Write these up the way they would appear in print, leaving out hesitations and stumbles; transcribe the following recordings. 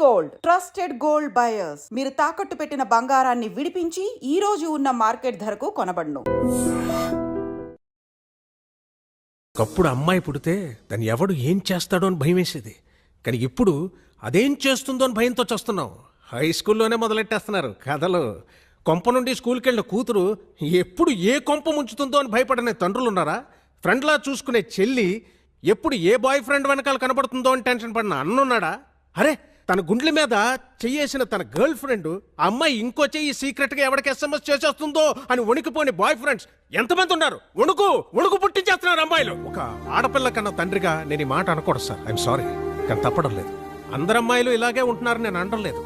Gold trusted gold buyers. మీరు తాకట్టు పెట్టిన బంగారాన్ని విడిపించి ఈ రోజు ఉన్న మార్కెట్ ధరకు కొనబడును. ఒకప్పుడు అమ్మాయి పుడితే దాన్ని ఎవడు ఏం చేస్తాడో అని భయం వేసేది. కానీ ఇప్పుడు అదేం చేస్తుందో అని భయంతో చేస్తున్నాం. హై స్కూల్లోనే మొదలెట్టేస్తున్నారు కథలు. కొంప నుండి స్కూల్కి వెళ్ళిన కూతురు ఎప్పుడు ఏ కొంప ముంచుతుందో అని భయపడనే తండ్రులు ఉన్నారా? ఫ్రెండ్లా చూసుకునే చెల్లి ఎప్పుడు ఏ బాయ్ ఫ్రెండ్ వెనకాల కనబడుతుందో అని టెన్షన్ పడిన అన్నున్నాడా? అరే, తన గుండెల మీద చెయ్యేసిన తన గర్ల్ ఫ్రెండ్ ఆ అమ్మాయి ఇంకో చెయ్యి సీక్రెట్గా ఎవరికి SMS చేసేస్తుందో అని వణికిపోని బాయ్ ఫ్రెండ్స్ ఎంతమంది ఉన్నారు? వణుకు పుట్టించేస్తున్నారు అమ్మాయిలు. ఒక ఆడపిల్ల కన్నా తండ్రిగా నేను ఈ మాట అనకూడదు సార్, ఐఎమ్ సారీ, కానీ తప్పడం లేదు. అందరు అమ్మాయిలు ఇలాగే ఉంటున్నారని నేను అనడం.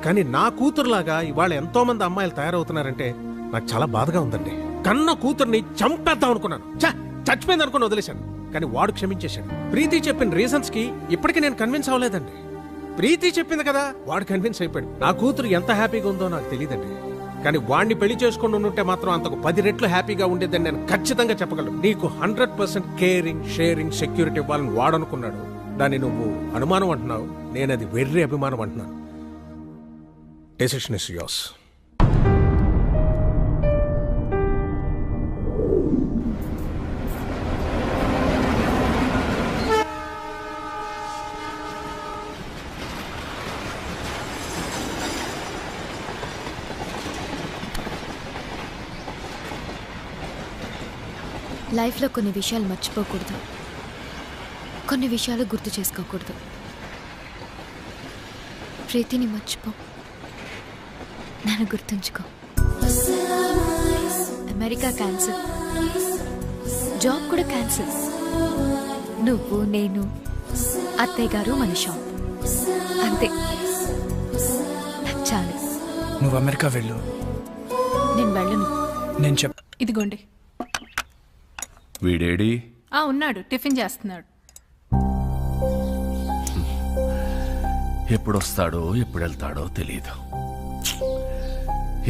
కానీ నా కూతురులాగా ఇవాళ ఎంతో మంది అమ్మాయిలు తయారవుతున్నారంటే నాకు చాలా బాధగా ఉందండి. కన్న కూతుర్ని చంపేద్దాం అనుకున్నాను, చచ్చిపోయింది అనుకుని వదిలేశాను. కానీ వాడు క్షమించేశాడు. ప్రీతి చెప్పిన రీజన్స్ కి ఇప్పటికీ నేను కన్విన్స్ అవ్వలేదండి. ప్రీతి చెప్పింది కదా, వాడు కన్విన్స్ అయిపోయాడు. నా కూతురు ఎంత హ్యాపీగా ఉందో నాకు తెలియదండి. కానీ వాడిని పెళ్లి చేసుకుని ఉంటే మాత్రం అంతకు 10 రెట్లు హ్యాపీగా ఉండేదని నేను ఖచ్చితంగా చెప్పగలను. నీకు 100% కేరింగ్, షేరింగ్, సెక్యూరిటీ ఇవ్వాలని వాడనుకున్నాడు. దాన్ని నువ్వు అనుమానం అంటున్నావు, నేను అది వెర్రి అభిమానం అంటున్నాను. Decision is yours. లైఫ్లో కొన్ని విషయాలు మర్చిపోకూడదు, కొన్ని విషయాలు గుర్తు చేసుకోకూడదు. ప్రీతిని మర్చిపో, నన్ను గుర్తుంచుకో. అమెరికా క్యాన్సిల్, జాబ్ కూడా క్యాన్సిల్. నువ్వు, నేను, అత్తయ్య గారు, మన షాప్, అంతే. నాకు చాలు. నువ్వు అమెరికా వెళ్ళు. నేను వెళ్ళను. నేను ఇదిగోండి. వీడేడి? ఉన్నాడు, టిఫిన్ చేస్తున్నాడు. ఎప్పుడొస్తాడో ఎప్పుడు వెళ్తాడో తెలియదు.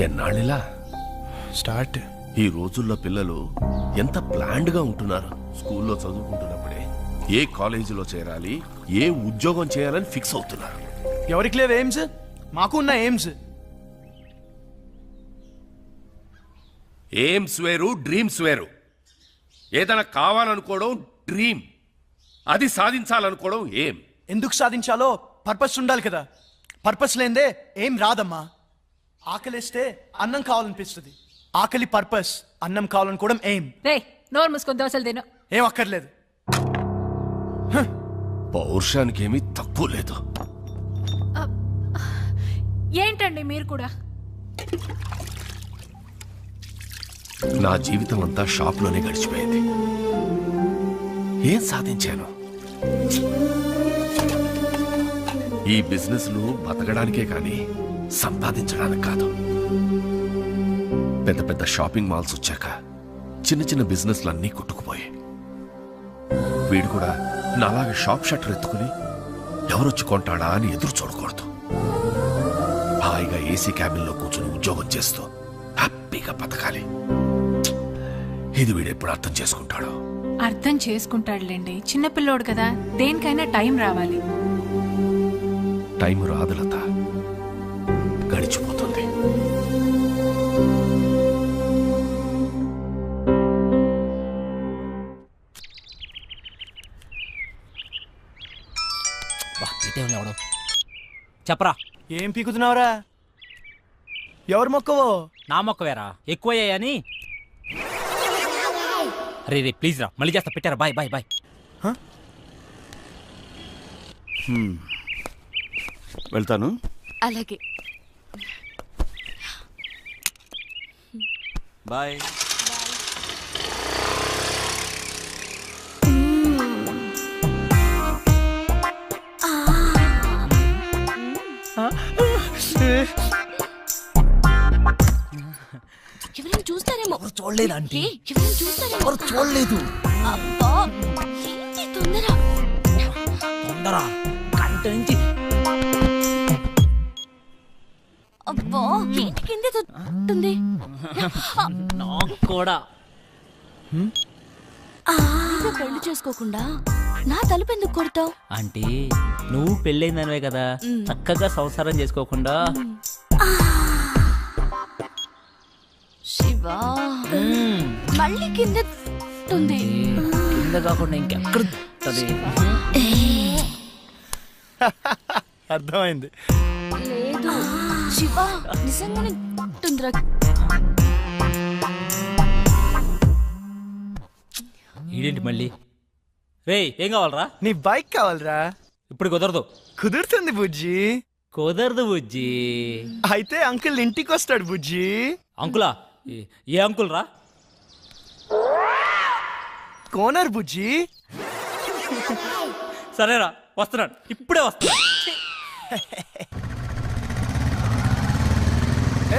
ఎన్నాళ్ళిలా స్టార్ట్. ఈ రోజుల్లో పిల్లలు ఎంత ప్లాన్డ్గా ఉంటున్నారు. స్కూల్లో చదువుకుంటున్నప్పుడే ఏ కాలేజీలో చేరాలి, ఏ ఉద్యోగం చేయాలని ఫిక్స్ అవుతున్నారు. ఎవరికి లేవు ఎయిమ్స్? మాకు ఉన్న ఎయిమ్స్. ఎయిమ్స్ వేరు, డ్రీమ్స్ వేరు. ఏదైనా కావాలనుకోవడం డ్రీమ్, అది సాధించాలనుకోవడం ఏం. ఎందుకు సాధించాలో పర్పస్ ఉండాలి కదా. పర్పస్ లేదే ఏం రాదమ్మా. ఆకలిస్తే అన్నం కావాలనిపిస్తుంది. ఆకలి పర్పస్, అన్నం కావాలనుకోవడం ఎయిమ్. రే, నోరు మూసుకొని దోశలు తిను. ఏం అక్కర్లేదు. పౌరుషానికి ఏమీ తక్కువ లేదు. ఏంటండి మీరు కూడా? నా జీవితం అంతా షాప్లోనే గడిచిపోయింది. ఏం సాధించాను? ఈ బిజినెస్లు బతకడానికే కానీ సంపాదించడానికి కాదు. పెద్ద పెద్ద షాపింగ్ మాల్స్ వచ్చాక చిన్న చిన్న బిజినెస్లు అన్నీ కొట్టుకుపోయాయి. వీడు కూడా నాలాగే షాప్ షట్టర్ ఎత్తుకుని ఎవరొచ్చి కొంటాడా అని ఎదురు చూడకూడదు. హాయిగా ఏసీ క్యాబిన్లో కూర్చుని ఉద్యోగం చేస్తూ హ్యాపీగా బతకాలి. ఇది వీడు ఎప్పుడు అర్థం చేసుకుంటాడో? అర్థం చేసుకుంటాడులేండి, చిన్నపిల్లోడు కదా. దేనికైనా టైం రావాలి. టైం రాదు లత, గడిచిపోతుంది. చెప్పరా, ఏం పీకుతున్నావురా? ఎవరు మొక్కవో? నా మొక్కవేరా, ఎక్కువయ్యాయని. రే ప్లీజ్ రా, మళ్ళీ చేస్తా. పెట్టారా? Bye bye bye. వెళ్తాను. అలాగే, బాయ్. ఎవరైనా చూస్తారేమో. చూడలేదు ఆంటీ. ఎవరైనా చూస్తారేమో. చూడలేదు. అబ్బా, ఏంటి తొందర? కంట నుంచి. అబ్బా, ఏంటి కింద తొంది? నాకు కూడా పెళ్లి చేసుకోకుండా నా తలుపు ఎందుకు కొడతావు? అంటే నువ్వు పెళ్ళైందనివే కదా, చక్కగా సంసారం చేసుకోకుండా శివా మళ్ళీ కింద ఉంది. కింద కాకుండా ఇంకెక్కడ ఉంటది? అర్థమైంది. లేదు శివా నిజంగానే ఉంటుందిరా. ఈడేంటి మళ్ళీ? రేయ్ ఏం కావాలరా? నీ బైక్ కావాలరా? ఇప్పుడు కుదరదు. కుదురుతుంది బుజ్జి. కుదరదు బుజ్జి. అయితే అంకుల్ ఇంటికి వస్తాడు బుజ్జి. అంకులా? ఏ అంకుల్ రా? కోనర్ బుజ్జి. సరేరా వస్తున్నాడు, ఇప్పుడే వస్తున్నాడు.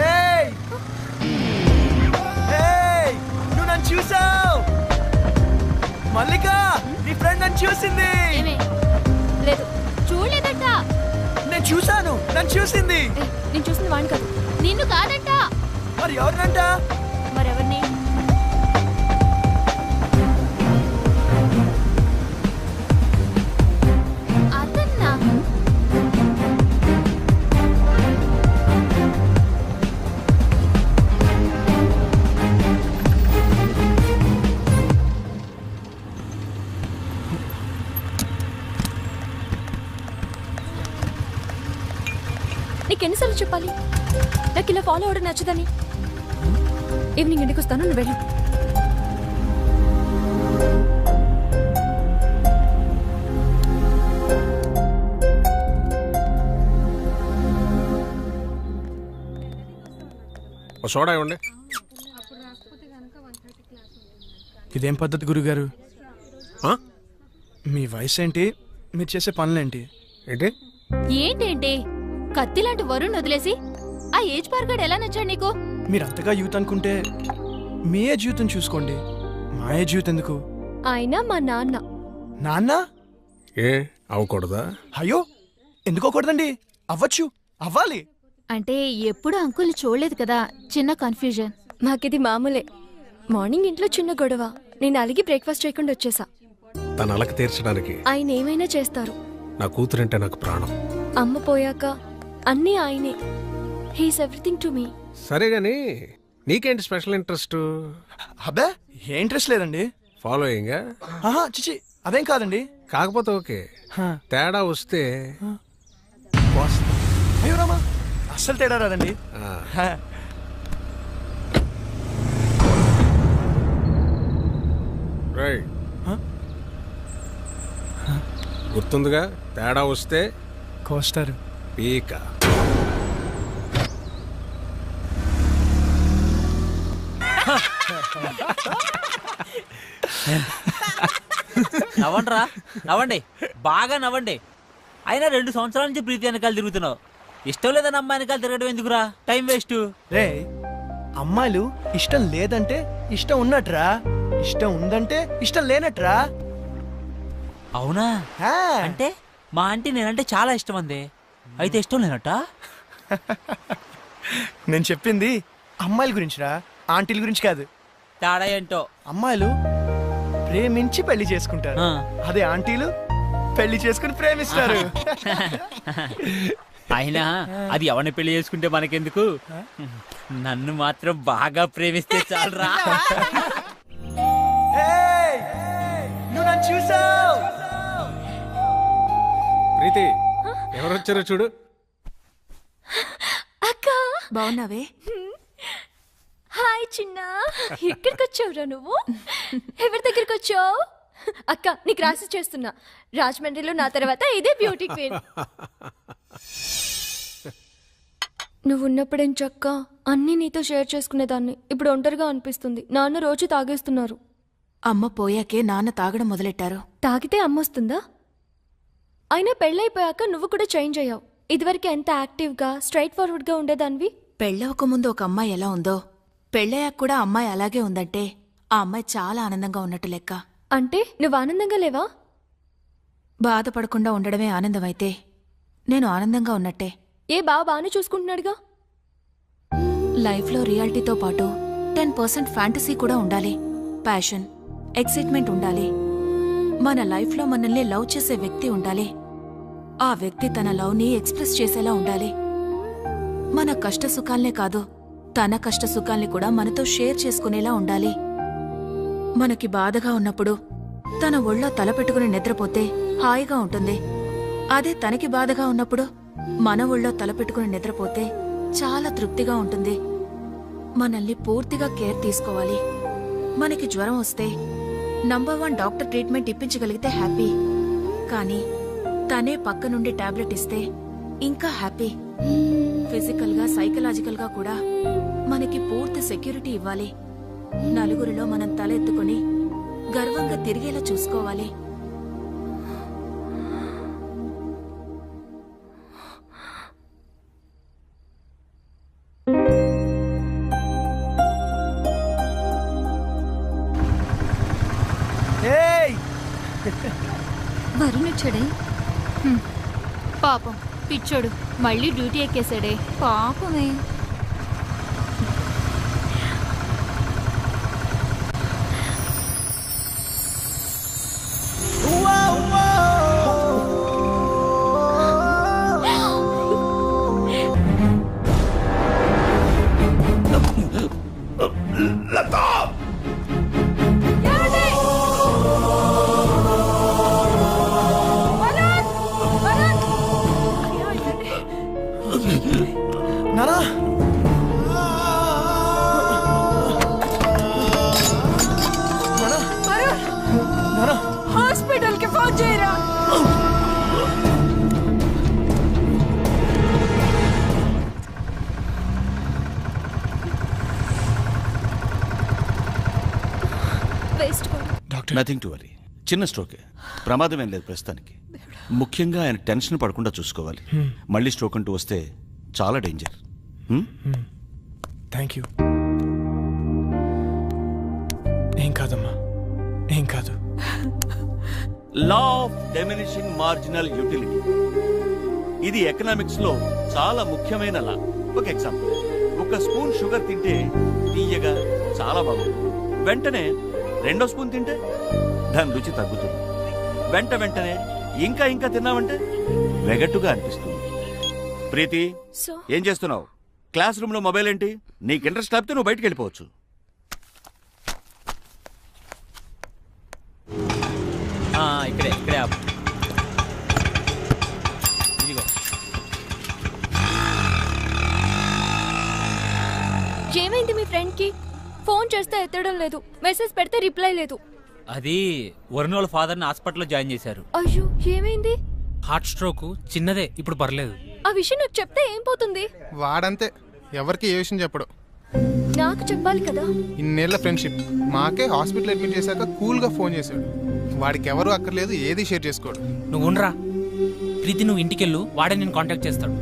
ఏయ్! ఏయ్! నువ్వు నన్ను చూసావు? మల్లిక, నీ ఫ్రెండ్ నన్ను చూసింది. లేదు చూడలేదంట. నేను చూసాను, నన్ను చూసింది. నేను చూసింది వాడిని కాదు, నిన్ను కాదంట. మరి ఎవరినంట? మరెవరిని? అదన్నా నీకెన్నిసార్లు చెప్పాలి నాకు ఇలా ఫాలో అవడం నచ్చదని? ఈవినింగ్ ఇంటికి వస్తాను, నువ్వు వెళ్ళు. ఓ సోడా ఇవ్వండి. ఇదేం పద్ధతి గురుగారు? ఆ? మీ వయసు ఏంటి, మీరు చేసే పనులేంటి? ఏంటి? ఏంటేంటి కత్తి లాంటి వరుణ్ వదిలేసి ఆ ఏజ్ పార్గాడు ఎలా నచ్చాడు నీకు? మీరు అంతగా యూత్ అనుకుంటే మీ ఏ జీవితం చూసుకోండి, మా ఏ జీవితం ఎందుకు? ఆయన మా నాన్న. నాన్న? ఏ అవ్వకూడదా? అయ్యో ఎందుకోకూడదండి, అవ్వచ్చు, అవ్వాలి. అంటే ఎప్పుడు అంకుల్ని చూడలేదు కదా, చిన్న కన్ఫ్యూజన్. మాకిది మామూలే. మార్నింగ్ ఇంట్లో చిన్న గొడవ, నేను అలిగి బ్రేక్ఫాస్ట్ చేయకుండా వచ్చేసా. తన అలక తీర్చడానికి ఆయన ఏమైనా చేస్తారు. నా కూతురంటే నాకు ప్రాణం. అమ్మ పోయాక అన్నీ ఆయనే. He's everything to me. సరే గాని నీకేంటి స్పెషల్ ఇంట్రెస్ట్? అబ్బే ఏ ఇంట్రెస్ట్ లేదండి. ఫాలోయింగ్? ఆహా చిచి అదేం కాదండి. కాకపోతే ఓకే, హా. తేడా వస్తే అయ్యో రామా, అస్సలు తేడా రాదండి. ఆ, హా. రైట్. హా? గుర్తుందిగా, తేడా వస్తే కోస్తారు. పీక. నవ్వండిరా, నవ్వండి, బాగా నవ్వండి. అయినా 2 సంవత్సరాల నుంచి ప్రీతి వెనకాల తిరుగుతున్నావు. ఇష్టం లేదని అమ్మాయి వెనకాల తిరగడం ఎందుకురా? Time waste. రే అమ్మాయిలు ఇష్టం లేదంటే ఇష్టం ఉన్నట్రా, ఇష్టం ఉందంటే ఇష్టం లేనట్రా. అవునా? హా. అంటే మా ఆంటీ నేనంటే చాలా ఇష్టం అంది, అయితే ఇష్టం లేనట్ట? నేను చెప్పింది అమ్మాయిల గురించిరా, ఆంటీల గురించి కాదు. తేడా ఏంటో. అమ్మాయిలు ప్రేమించి పెళ్లి చేసుకుంటారు, ఆ. అదే ఆంటీలు పెళ్లి చేసుకుని ప్రేమిస్తారు. అయినా అది ఎవరిని పెళ్లి చేసుకుంటే మనకెందుకు, నన్ను మాత్రం బాగా ప్రేమిస్తే చాలరా. ఏయ్! నువ్వు నన్ను చూసావు? ప్రీతి ఎవరొచ్చారో చూడు. అక్క బాగున్నావే? హాయ్ చిన్న, ఎక్కడికి వచ్చావురా నువ్వు? ఎవరి దగ్గరికి వచ్చావు? అక్క నీకు రాసి చేస్తున్నా, రాజమండ్రిలో నా తర్వాత ఇదే బ్యూటీ క్వీన్. నువ్వు ఉన్నప్పుడేం చక్క అన్నీ నీతో షేర్ చేసుకునేదాన్ని, ఇప్పుడు ఒంటరిగా అనిపిస్తుంది. నాన్న రోజు తాగేస్తున్నారు. అమ్మ పోయాకే నాన్న తాగడం మొదలెట్టారు. తాగితే అమ్మొస్తుందా? అయినా పెళ్ళైపోయాక నువ్వు కూడా చేంజ్ అయ్యావు. ఇదివరకు ఎంత యాక్టివ్గా స్ట్రైట్ ఫార్వర్డ్గా ఉండేదానివి. పెళ్ళవక ముందు ఒక అమ్మాయి ఎలా ఉందో పెళ్ళయ్యాక కూడా అమ్మాయి అలాగే ఉందంటే ఆ అమ్మాయి చాలా ఆనందంగా ఉన్నట్టు లెక్క. అంటే నువ్వు ఆనందంగా లేవా? బాధపడకుండా ఉండడమే ఆనందమైతే నేను ఆనందంగా ఉన్నట్టే. ఏ బాగానే చూసుకుంటున్నాడుగా. లైఫ్లో రియాలిటీతో పాటు 10% ఫ్యాంటసీ కూడా ఉండాలి. ప్యాషన్, ఎక్సైట్మెంట్ ఉండాలి. మన లైఫ్లో మనల్ని లవ్ చేసే వ్యక్తి ఉండాలి. ఆ వ్యక్తి తన లవ్ని ఎక్స్ప్రెస్ చేసేలా ఉండాలి. మన కష్ట సుఖాల్నే కాదు, తన కష్ట సుఖాల్ని కూడా మనతో షేర్ చేసుకునేలా ఉండాలి. మనకి బాధగా ఉన్నప్పుడు తన ఒళ్ళో తల పెట్టుకుని నిద్రపోతే హాయిగా ఉంటుంది. అదే తనకి బాధగా ఉన్నప్పుడు మన ఒళ్ళో తల పెట్టుకుని నిద్రపోతే చాలా తృప్తిగా ఉంటుంది. మనల్ని పూర్తిగా కేర్ తీసుకోవాలి. మనకి జ్వరం వస్తే నంబర్ 1 డాక్టర్ ట్రీట్మెంట్ ఇప్పించగలిగితే హ్యాపీ. కానీ తనే పక్క నుండి టాబ్లెట్ ఇస్తే ఇంకా హ్యాపీ. ఫిజికల్ గా సైకలాజికల్ గా కూడా మనకి పూర్తి సెక్యూరిటీ ఇవ్వాలి. నలుగురిలో మనం తల ఎత్తుకుని గర్వంగా తిరిగేలా చూసుకోవాలి. వరుణ్ వచ్చాడే? పాపం పిచ్చోడు మళ్ళీ డ్యూటీ ఎక్కేశాడే. పాపమే. నానా హాస్పిటల్ కి ఫోన్ చేయరా. Nothing to worry. చిన్న స్ట్రోకే, ప్రమాదం ఏం లేదు ప్రస్తుతానికి. ముఖ్యంగా ఆయన టెన్షన్ పడకుండా చూసుకోవాలి. మళ్ళీ స్ట్రోక్ అంటూ వస్తే చాలా డేంజర్. Thank you. ఏం కాదమ్మా, ఏం కాదు. Law of diminishing marginal utility, ఇది ఎకనామిక్స్ లో చాలా ముఖ్యమైన లా. ఒక ఎగ్జాంపుల్, ఒక స్పూన్ షుగర్ తింటే తీయగా చాలా బాగుంటుంది. వెంటనే 2వ స్పూన్ తింటే దాని రుచి తగ్గుతుంది. వెంటనే ఇంకా ఇంకా తిన్నామంటే వెగట్టుగా అనిపిస్తుంది. ప్రీతి, ఏం చేస్తున్నావు? క్లాస్ రూమ్ లో మొబైల్ ఏంటి? నీకు ఇంట్రెస్ట్ లేకపోతే నువ్వు బయటికి వెళ్ళిపోవచ్చు. ఇక్కడే ఇక్కడే ఆపు. ఇదిగో. ఏమైంది మీ ఫ్రెండ్ కి? ఫోన్ చేస్తే ఎత్తడం లేదు, మెసేజ్ పెడితే రిప్లై లేదు. అది వరుణ్ వాళ్ళ ఫాదర్ని హాస్పిటల్లో జాయిన్ చేశారు. అయ్యో, ఏమైంది? హార్ట్ స్ట్రోక్, చిన్నదే, ఇప్పుడు పర్లేదు. ఆ విషయం నాకు చెప్తే ఏం పోతుంది? వాడంతే, ఎవరికి ఏ విషయం చెప్పడు. నాకు చెప్పాలి కదా. ఇన్నేళ్ల ఫ్రెండ్షిప్, మాకే హాస్పిటల్ అడ్మిట్ చేశాక కూల్గా ఫోన్ చేశాడు. వాడికి ఎవరు అక్కర్లేదు, ఏది షేర్ చేసుకోడు. నువ్వు ఉండరా ప్రీతి, నువ్వు ఇంటికెళ్ళు, వాడే నేను కాంటాక్ట్ చేస్తాడు.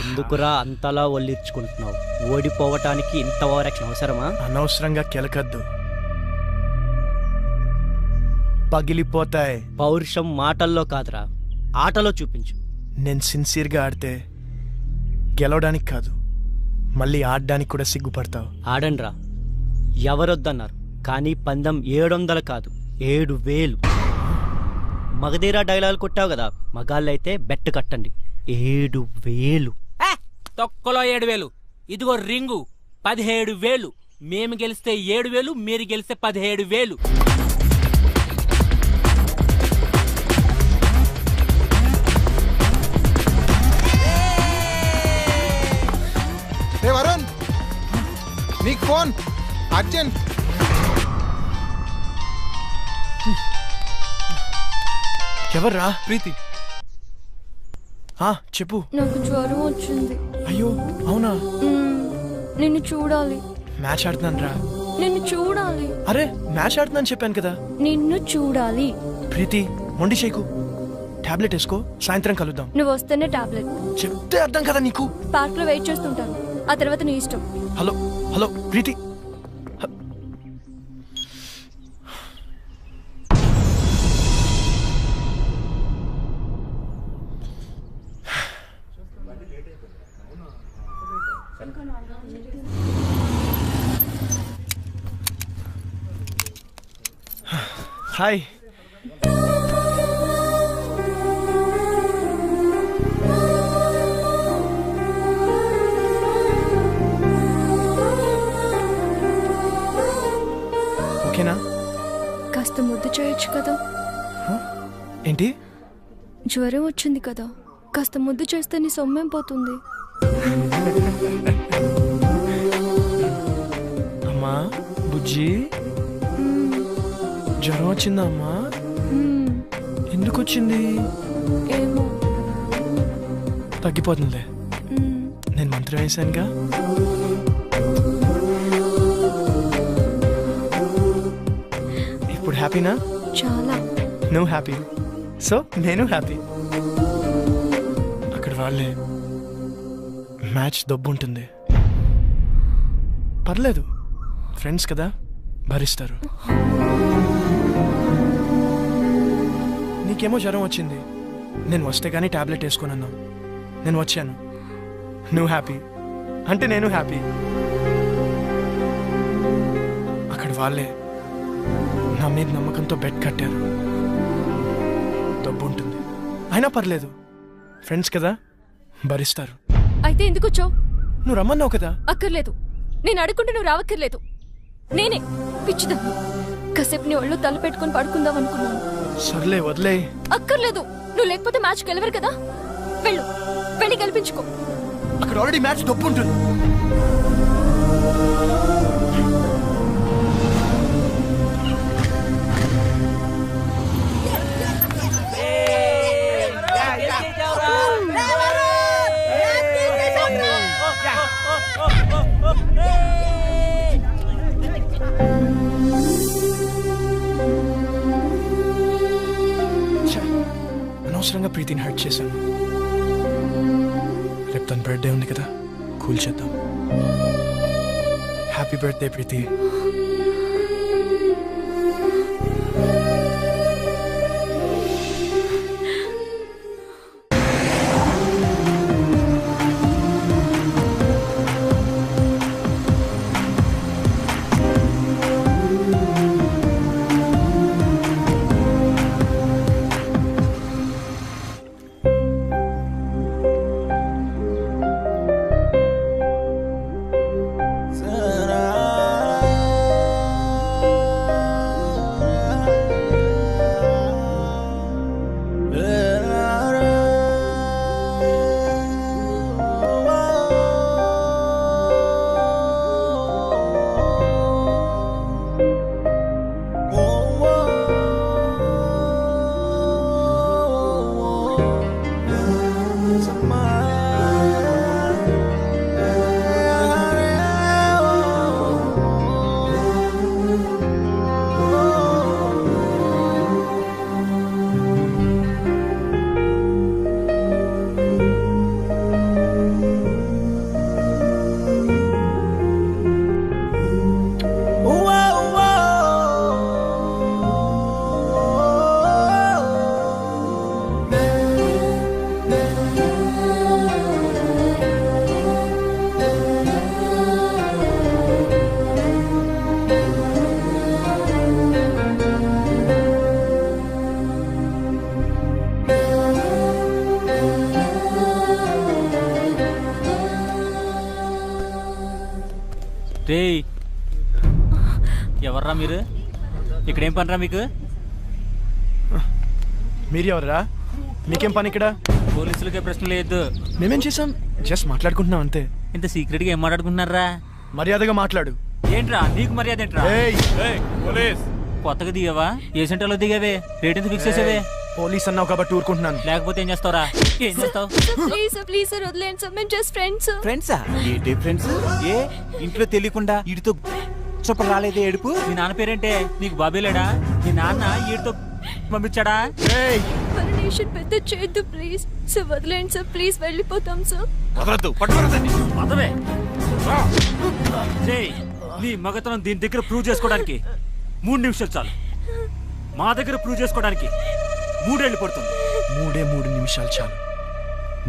ఎందుకురా అంతలా ఒళ్ళిర్చుకుంటున్నావు? ఓడిపోవటానికి ఇంత ఓవరాక్షన్ అవసరమా? అనవసరంగా కెలకద్దు, పగిలిపోతాయి. పౌరుషం మాటల్లో కాదురా, ఆటలో చూపించు. నేను సిన్సియర్గా ఆడితే గెలవడానికి కాదు, మళ్ళీ ఆడడానికి కూడా సిగ్గుపడతావు. ఆడండ్రా, ఎవరొద్దన్నారు? కానీ పందెం 700 కాదు, 7000. మగధీరా డైలాగ్ కొట్టావు కదా, మగాళ్ళైతే బెట్ కట్టండి. 7000. తొక్కలో 7000. ఇదిగో రింగు 17000. మేము గెలిస్తే 7000, మీరు గెలిస్తే 17000. ఏ వరుణ్, నీకు ఫోన్ అర్జెంట్. ఎవర్రా? ప్రీతి. చెప్పు. నాకు జ్వరం వచ్చింది. అయ్యో అవునా? నిన్ను చూడాలి. మ్యాచ్ ఆడుతున్నాను రా. నిన్ను చూడాలి. అరే మ్యాచ్ ఆడుతున్నాను చెప్పాను కదా. నిన్ను చూడాలి. ప్రీతి, మొండి చేయకు. టాబ్లెట్ వేసుకో, సాయంత్రం కలుద్దాం. నువ్వు వస్తేనే టాబ్లెట్. చెప్తే అర్థం కదా నీకు. పార్క్ లో వెయిట్ చేస్తుంటాను, ఆ తర్వాత నీ ఇష్టం. హలో హలో ప్రీతి. హాయ్. ఓకేనా? కాస్త ముద్దు చేయొచ్చు కదా. ఏంటి? జ్వరం వచ్చింది కదా, కాస్త ముద్దు చేస్తే నీ సొమ్మేం పోతుంది. అమ్మా బుజ్జి, జ్వరం వచ్చిందా అమ్మా? ఎందుకు వచ్చింది? ఏమో. తగ్గిపోతుందిలే, నేను మంత్రం వేసానుగా. ఇప్పుడు హ్యాపీనా? చాలా. నువ్వు హ్యాపీ, సో నేను హ్యాపీ. అక్కడ వాళ్ళే మ్యాచ్ దొబ్బు ఉంటుంది, పర్లేదు, ఫ్రెండ్స్ కదా, భరిస్తారు. నీకేమో జ్వరం వచ్చింది, నేను వస్తే కానీ టాబ్లెట్ వేసుకున్నాను, నేను వచ్చాను, నువ్వు హ్యాపీ అంటే నేను హ్యాపీ. అక్కడ వాళ్ళే నా మీద నమ్మకంతో బెడ్ కట్టారు, డబ్బు ఉంటుంది, అయినా పర్లేదు, ఫ్రెండ్స్ కదా, భరిస్తారు. అయితే ఎందుకు వచ్చావు? నువ్వు రమ్మన్నావు కదా. అక్కర్లేదు, నేను అడుగుంటే నువ్వు రావక్కర్లేదు. నేనే పిచ్చిదా కాసేపు నీ ఒళ్ళు తల పెట్టుకుని పడుకుందాం అనుకున్నాను. సర్లే వదిలే. అక్కర్లేదు, నువ్వు లేకపోతే మ్యాచ్ గెలవరు కదా. వెళ్ళు, వెళ్ళి గెలిపించుకో. అక్కడ ఆల్రెడీ మ్యాచ్ డబ్బు ఉంటుంది. అనవసరంగా ప్రీతిని హర్ట్ చేశాను. రేపు తన బర్త్డే ఉంది కదా, కూల్ చేద్దాం. హ్యాపీ బర్త్డే ప్రీతి. ఎవర్రా మీరు? ఇక్కడేం పనిరా మీకు? మీరు ఎవర్రా? మీకేం పని ఇక్కడ? పోలీసులకే ప్రశ్న లేదు. మేమేం చేసాం? జస్ట్ మాట్లాడుకుంటున్నాం అంతే. ఇంత సీక్రెట్ గా ఏం మాట్లాడుకుంటున్నారా? మర్యాదగా మాట్లాడు. ఏంట్రా నీకు మర్యాద ఏంట్రా? కొత్తగా దిగావా? ఏ సెంటర్లో దిగావే? రేట్ ఎంత ఫిక్స్ చేసావే? పోలీస్ అన్నావు కాబట్టి ఊరుకుంటున్నాను. లేకపోతే ఏం చేస్తావురా? ఏం చేస్తావు? ప్లీజ్ ప్లీజ్ సార్ వదిలేండి సార్, మేము జస్ట్ ఫ్రెండ్స్. ఫ్రెండ్సా? ఏంటి ఫ్రెండ్స్? ఏ ఇంట్లో తెలియకుండా వీడితో చొప్ప రాలేదే ఏడుపు? మీ నాన్న పేరేంటే? నీకు బాబే లేడా? మీ నాన్న వీడితో పంపించాడా? పెద్ద చేయొద్దు ప్లీజ్ సార్, వదిలేండి సార్ ప్లీజ్, వెళ్ళిపోతాం సార్. పదవే నీ మగతనం దీని దగ్గర ప్రూవ్ చేసుకోవడానికి 3 నిమిషాలు చాలు. మా దగ్గర ప్రూవ్ చేసుకోవడానికి 3 ఏళ్ళు పడుతుంది. 3 నిమిషాలు చాలు.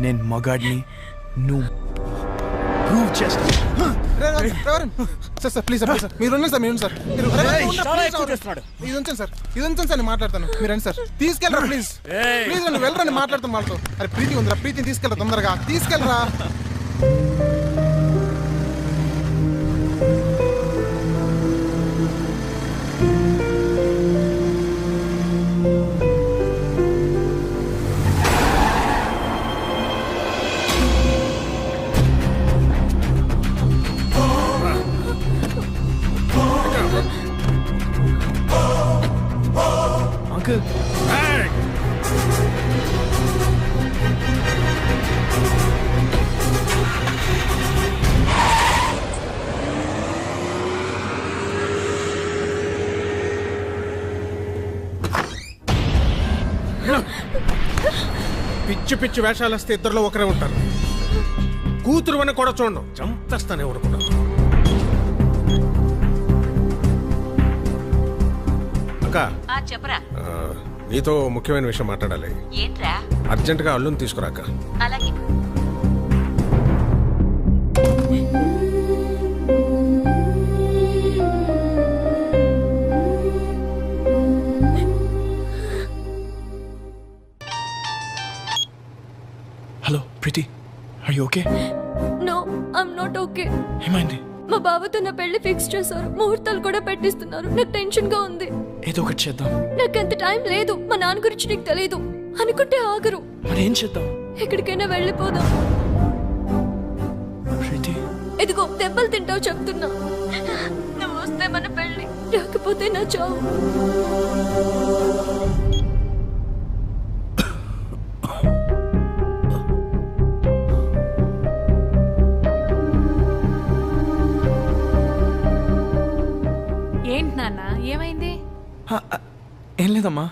నేను మగాడిని, నువ్వు ప్రూవ్ చేస్తా. సార్ ప్లీజ్ సార్ మీరు ఉండండి సార్ మీరు సార్ ఇది ఉంచండి సార్ నేను మాట్లాడతాను. మీరు రండి సార్, తీసుకెళ్ళరా ప్లీజ్ ప్లీజ్ నన్ను వెళ్ళరండి, మాట్లాడతాను వాళ్ళతో. అరే ప్రీతి ఉందిరా, ప్రీతిని తీసుకెళ్ళరా, తొందరగా తీసుకెళ్ళరా. అంకుల్ పిచ్చి పిచ్చి వేషాలు వస్తే ఇద్దరులో ఒకరే ఉంటారు. కూతురు అని కూడా చూడడం, చంపేస్తానే ఊరుకున్నాను. అక్క చెప్పరా. నీతో ముఖ్యమైన విషయం మాట్లాడాలి. ఏంట్రా? అర్జెంటుగా అల్లుని తీసుకురాక. అలాగే. Hello Preethi, are you okay? No, I'm not okay. ఏమైంది? మా బావతో నా పెళ్లి ఫిక్స్ చేశారు, ముహూర్తాలు కూడా పెట్టిస్తున్నారు. నాకు టెన్షన్ గా ఉంది. ఏదో ఒకటి చేద్దాం. నాకు అంత టైం లేదు. మా నాన్న గురించి నీకు తెలియదు అనుకుంటే ఆగరు. మరి ఏం చేద్దాం? ఎక్కడికైనా వెళ్ళిపోదాం. ప్రీతి, ఇదిగో దెబ్బలు తింటావు చెప్తున్నా. నువ్వు వస్తే మన పెళ్లి, రాకపోతే నా చావు. ఏంటి నాన్న, ఏమైంది? ఏం లేదమ్మా.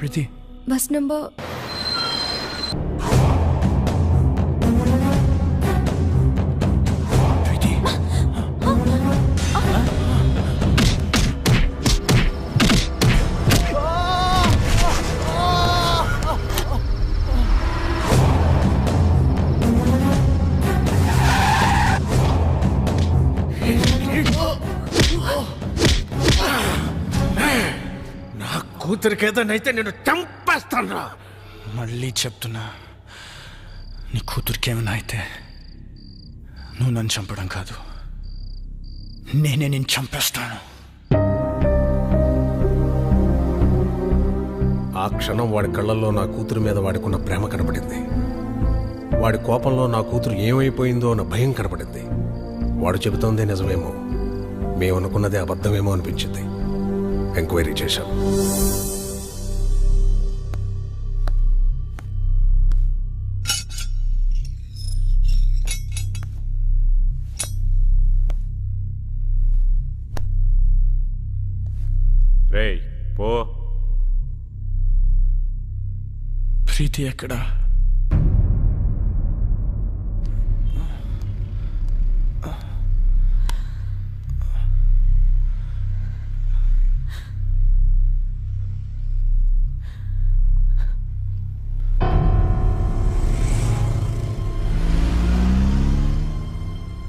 ప్రీతి, బస్ నంబర్ కూతురికేదనైతే నేను చంపేస్తాను. మళ్ళీ చెప్తున్నా, నీ కూతురికి ఏమైనా అయితే నువ్వు నన్ను చంపడం కాదు, నేనే నేను చంపేస్తాను. ఆ క్షణం వాడి కళ్ళల్లో నా కూతురు మీద వాడికున్న ప్రేమ కనపడింది. వాడి కోపంలో నా కూతురు ఏమైపోయిందో అన్న భయం కనపడింది. వాడు చెబుతోందే నిజమేమో, మేమనుకున్నదే అబద్ధమేమో అనిపించింది. ఎంక్వైరీ చేశాం. పో. ప్రీతి ఎక్కడా?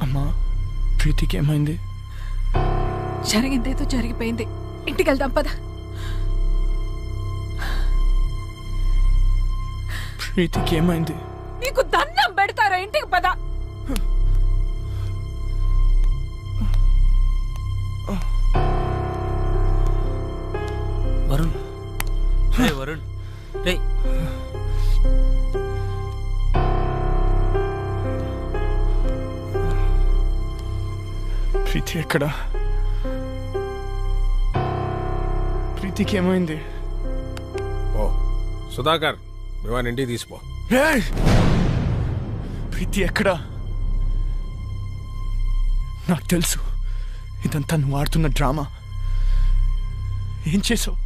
అమ్మా, ప్రీతికి ఏమైంది? జరిగిందేదో జరిగిపోయింది, ఇంటికి వెళ్దాం పద. ప్రీతికి ఏమైంది? నీకు దండం పెడతారా, ఇంటికి పద. వరుణ్, వరుణ్, రే ప్రీతి ఎక్కడా? ప్రీతికి ఏమైంది? ఓ సుధాకర్, వివాన్ ఇంటికి తీసిపో. ప్రీతి ఎక్కడా? నాకు తెలుసు ఇదంతా నువ్వు ఆడుతున్న డ్రామా. ఏం చేసావు?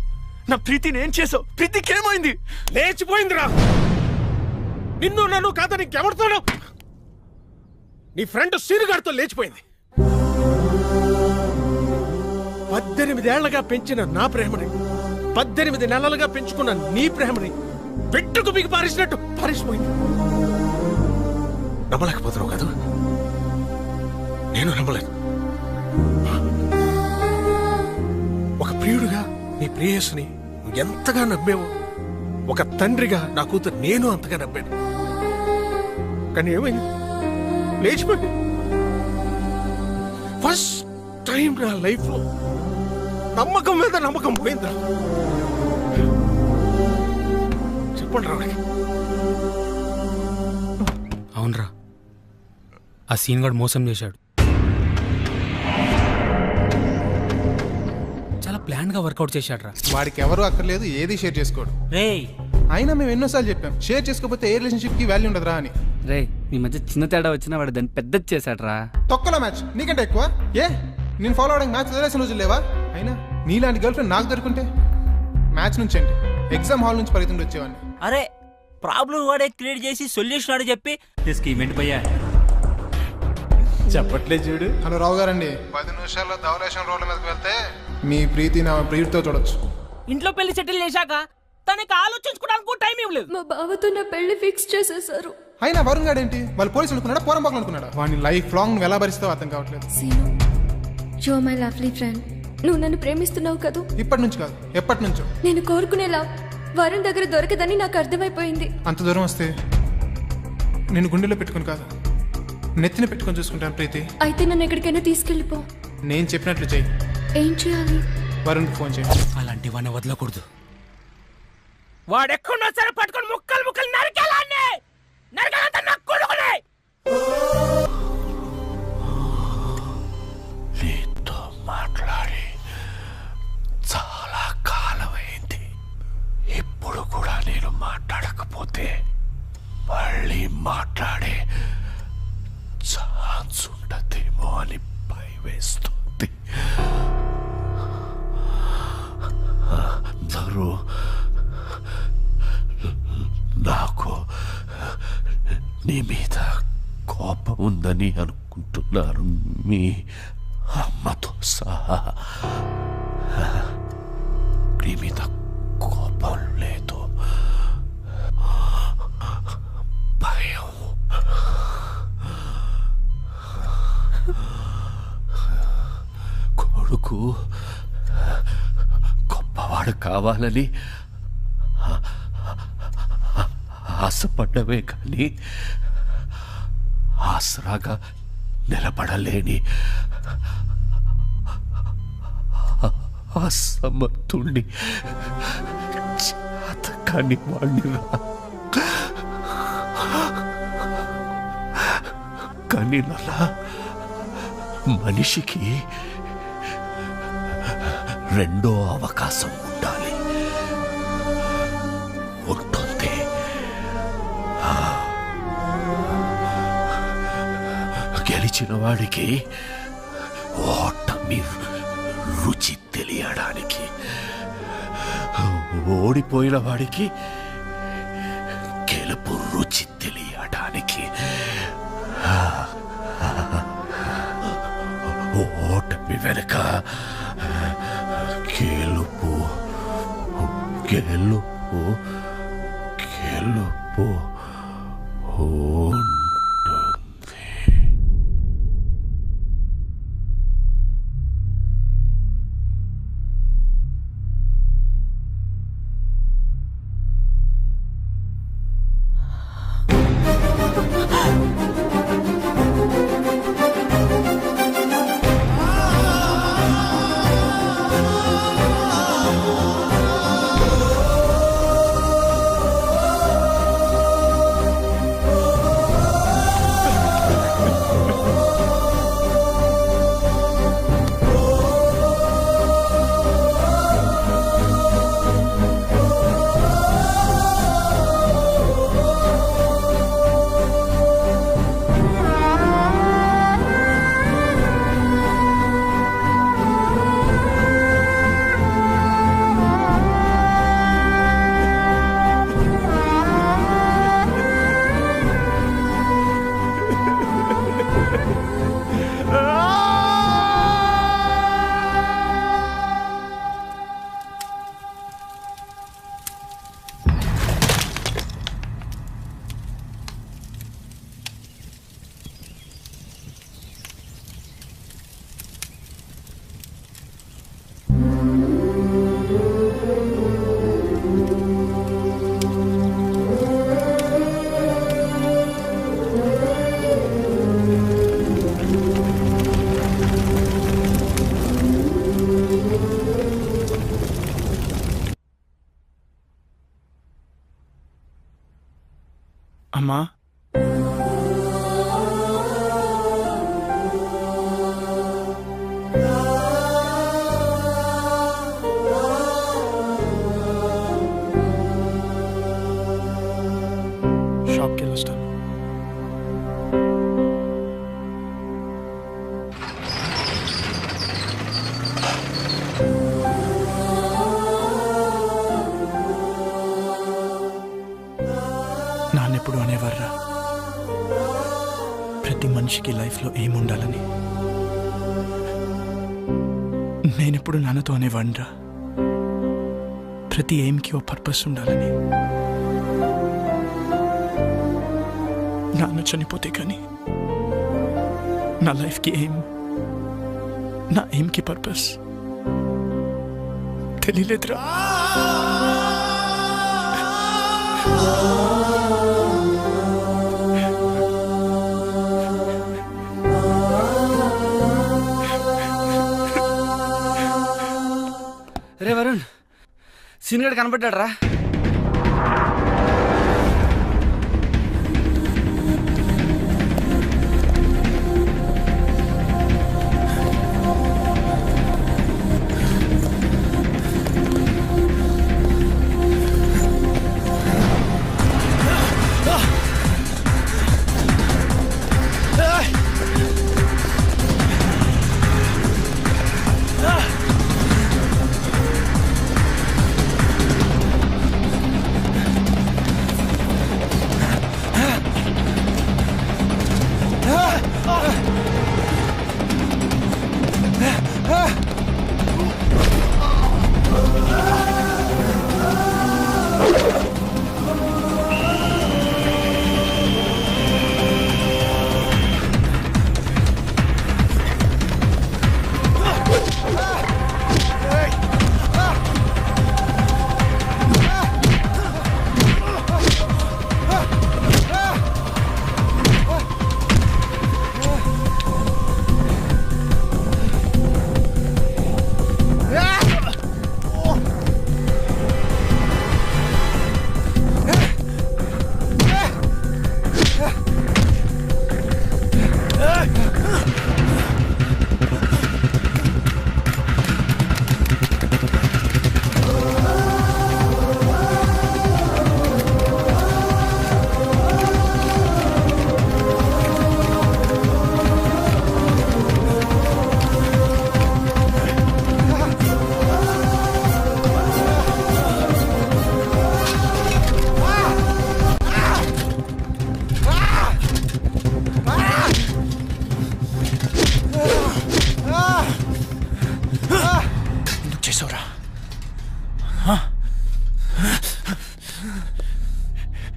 నా ప్రీతిని ఏం చేసావు? ప్రీతికి ఏమైంది? లేచిపోయిందిరా. నిన్ను నన్ను కాదని ఇంకెవరితోనో నీ ఫ్రెండ్ సీనుగాడితో లేచిపోయింది. 18 ఏళ్లగా పెంచిన నా ప్రేమని, 18 నెలలుగా పెంచుకున్న నీ ప్రేమని పెట్టుకు బిగి పారేసినట్టు పారేసిపోయింది. నమ్మలేకపోతున్నావు కదా? నేను నమ్మలేదు. ఒక ప్రియుడుగా నీ ప్రేయస్ని ఎంతగా నమ్మేవో, ఒక తండ్రిగా నా కూతురు నేను అంతగా నమ్మాను. కానీ ఏమైంది? లేచిపోయింది. ఫస్ట్ టైం నా లైఫ్ లో నమ్మకం మీద నమ్మకం పోయిందా? చెప్పండి రావడానికి. అవునరా, ఆ సీన్ గడు మోసం చేశాడు. చాలా ప్లాన్ గా వర్కౌట్ చేశాడు రా. వాడికి ఎవరు అక్కర్లేదు, ఏది షేర్ చేసుకోడు. రే అయినా మేము ఎన్నోసార్లు చెప్పాం, షేర్ చేసుకోకపోతే ఏ రిలేషన్షిప్ కి వాల్యూ ఉండదురా అని. రే మీ మధ్య చిన్న తేడా వచ్చినా వాడు దాన్ని పెద్దది చేశాడ్రా. తొక్కలో మ్యాచ్ నీకంటే ఎక్కువ. ఏ నేను ఫాలో అవడానికి మ్యాచ్ వదిలేసిన రోజులు లేవా? అయినా నీలాంటి గర్ల్ ఫ్రెండ్ నాకు దొరుకుంటే మ్యాచ్ నుంచి ఏంటి, ఎగ్జామ్ హాల్ నుంచి పరిగెత్తుకుంటూ వచ్చేవాడిని. అరే ప్రాబ్లం వాడే క్రియేట్ చేసి సొల్యూషన్ ఆడే చెప్పి స్కీమ్ ఏంటి భయ్యా? చెప్పట్లే చూడు. హలో రావు గారండి, 10 నిమిషాల్లో ధవలేశం రోడ్ల మీదకి వెళ్తే మీ ప్రీతి నా ప్రియుడితో చూడొచ్చు. ఇంట్లో పెళ్లి సెటిల్ చేశాక తనకి ఆలోచించుకోవడానికి టైం ఇవ్వలేదు. మా బావతో నా పెళ్లి ఫిక్స్ చేసేసారు. అయినా వరుణ్ గారు ఏంటి, వాళ్ళు పోలీసులు అనుకున్నాడా పోరంబాకులు అనుకున్నాడా? వాడిని లైఫ్ లాంగ్ నువ్వు ఎలా భరిస్తావో అర్థం కావట్లేదు. Seenu, you are my lovely friend. నువ్వు నన్ను ప్రేమిస్తున్నావు కదూ? ఇప్పటి నుంచి కాదు, ఎప్పటి నుంచో. నేను కోరుకునే లవ్ వరుణ్ దగ్గర దొరకదని నాకు అర్థమైపోయింది. అంత దూరం వస్తే నేను గుండెలో పెట్టుకుని కాదు, నెత్తిన పెట్టుకొని చూసుకుంటాను ప్రీతి. అయితే నన్ను ఎక్కడికైనా తీసుకెళ్ళిపో. నేను చెప్పినట్లు చెయ్యి. ఏం చేయాలి? వరుణ్కి ఫోన్ చేయి. అలాంటి వాడిని వదలకూడదు. వాడెక్కడున్నా సరే పట్టుకొని ముక్కలు ముక్కలు నరికేలాన్ని నరకాలంతా నాకు కొడుకునే. నీతో మాట్లాడి చాలా కాలమైంది. ఇప్పుడు కూడా నేను మాట్లాడకపోతే మళ్ళీ మాట్లాడే ఛాన్స్ ఉండదేమో అని భయమేస్తుంది. అందరూ నాకు నీ మీద కోపం ఉందని అనుకుంటున్నారు, మీ అమ్మతో సహా. నీ మీద కోపం లేదు, భయం. కొడుకు గొప్పవాడు కావాలని ఆశపడ్డమే కానీ ఆసరాగా నిలబడలేని అసమర్థుణ్ణి, చేతకాని వాణ్ణిరా. కానీ నలా మనిషికి రెండో అవకాశం ఉండాలి, ఉంటుంది. గెలిచిన వాడికి ఓటమి రుచి తెలియడానికి, ఓడిపోయిన వాడికి గెలుపు రుచి తెలియడానికి. ఓటమి వెనుక గెలుపు గెలుపు గెలుపు మనిషికి లైఫ్లో ఏముండాలని నేనెప్పుడు నాన్నతో అనేవాడిరా. ప్రతి ఎయిమ్కి ఓ పర్పస్ ఉండాలని. నాన్న చనిపోతే కానీ నా లైఫ్కి ఎయిమ్, నా ఎయిమ్కి పర్పస్ తెలియలేదురా. రే వరుణ్, సీనియర్ కనబడ్డాడు రా.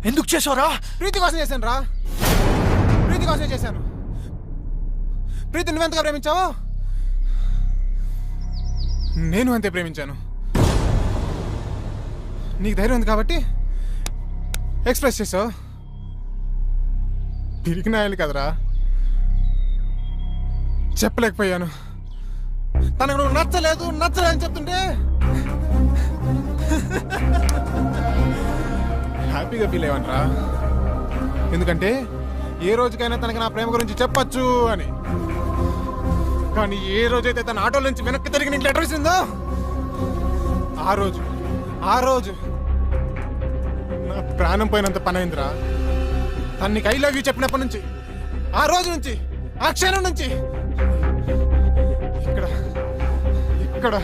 ఎందుకు చేసావురా? ప్రీతి కోసం చేశాను రా. ప్రీతి కోసమే చేశాను. ప్రీతి నువ్వెంతగా ప్రేమించావు, నేను అంతే ప్రేమించాను. నీకు ధైర్యం ఉంది కాబట్టి ఎక్స్ప్రెస్ చేసావు. తిరిగి నాయాలి కదరా, చెప్పలేకపోయాను. తనకు నువ్వు నచ్చలేదు అని చెప్తుంటే హ్యాపీగా ఫీల్ అయ్యావనరా. ఎందుకంటే ఏ రోజుకైనా తనకి నా ప్రేమ గురించి చెప్పచ్చు అని. కానీ ఏ రోజైతే తన ఆటోల నుంచి వెనక్కి తిరిగి నీకు లెటర్ ఇస్తుందో ఆ రోజు నా ప్రాణం పోయినంత పని అయిందిరా. తను నీకు ఐ లవ్ యూ చెప్పినప్పటి నుంచి, ఆ రోజు నుంచి, ఆ క్షణం నుంచి ఇక్కడ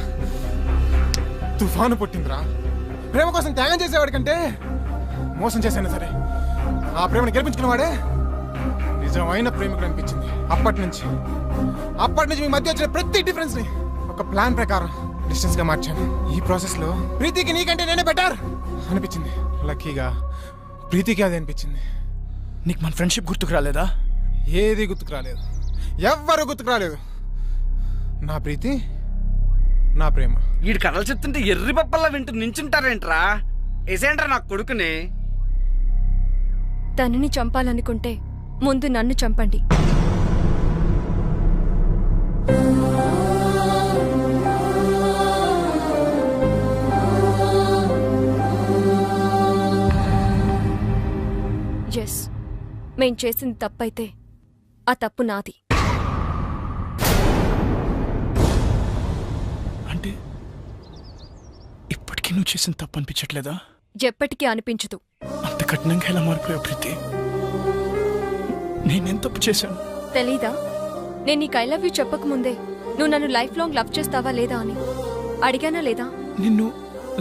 తుఫాను పుట్టిందిరా. ప్రేమ కోసం త్యాగం చేసేవాడి కంటే మోసం చేశాను సరే, ఆ ప్రేమను గెలిపించుకున్నవాడే నిజమైన ప్రేమికుడు అనిపించింది. అప్పటి నుంచి మీ మధ్య వచ్చిన ప్రతి డిఫరెన్స్ ని ఒక ప్లాన్ ప్రకారం డిస్టెన్స్ గా మార్చాను. ఈ ప్రాసెస్ లో ప్రీతికి నీకంటే నేనే బెటర్ అనిపించింది. లక్కీగా ప్రీతికి అది అనిపించింది. నీకు మన ఫ్రెండ్షిప్ గుర్తుకు రాలేదా? ఏది గుర్తుకు రాలేదు, ఎవ్వరు గుర్తుకు రాలేదు. నా ప్రీతి, నా ప్రేమ. వీడి కథలు చెప్తుంటే ఎర్రి పప్పల్లా వింటూ నించుంటారేంట్రా? ఏసేంట్రా నా కొడుకుని. తనని చంపాలనుకుంటే ముందు నన్ను చంపండి. ఎస్, మేం చేసింది తప్పైతే ఆ తప్పు నాది. అంటే ఇప్పటికీ నువ్వు చేసిన తప్పు అనిపించట్లేదా? ఎప్పటికీ అనిపించదు. అంత కఠినంగా ఎలా మారిపోయావు ప్రీతి? నేనేం తప్పు చేశాను? తెలీదా? నేను నీకు ఐ లవ్ యూ చెప్పకముందే నువ్వు నన్ను లైఫ్ లాంగ్ లవ్ చేస్తావా లేదా అని అడిగానా లేదా? నిన్ను